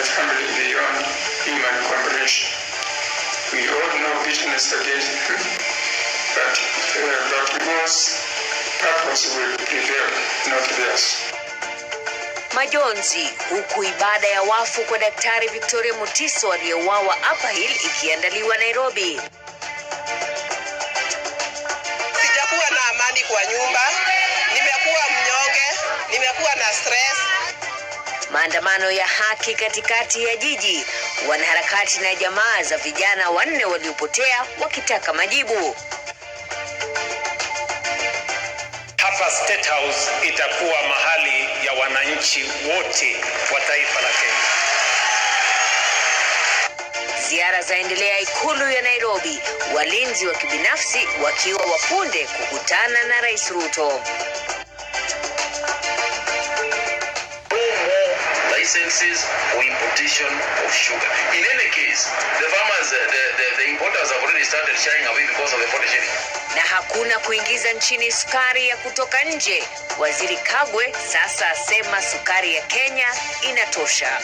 family beyond human comprehension. We all know business again, but most purpose will prevail, not theirs. Majonzi huku ibada ya wafu kwa Daktari Victoria Mutiso aliyeuawa Upper Hill ikiandaliwa Nairobi. Sijakuwa na amani kwa nyumba, nimekuwa mnyonge, nimekuwa na stress. Maandamano ya haki katikati ya jiji, wanaharakati na jamaa za vijana 4 waliopotea wakitaka majibu. Hapa State House itakuwa mahali ya wananchi wote wa taifa la Kenya. Ziara zaendelea Ikulu ya Nairobi, walinzi wa kibinafsi wakiwa wapunde kukutana na Rais Ruto. Licenses or importation of sugar. In any case, the farmers, the importers have already started shying away because of the 40 shilling. Na hakuna kuingiza nchini sukari ya kutoka nje. Waziri Kagwe sasa asema sukari ya Kenya inatosha.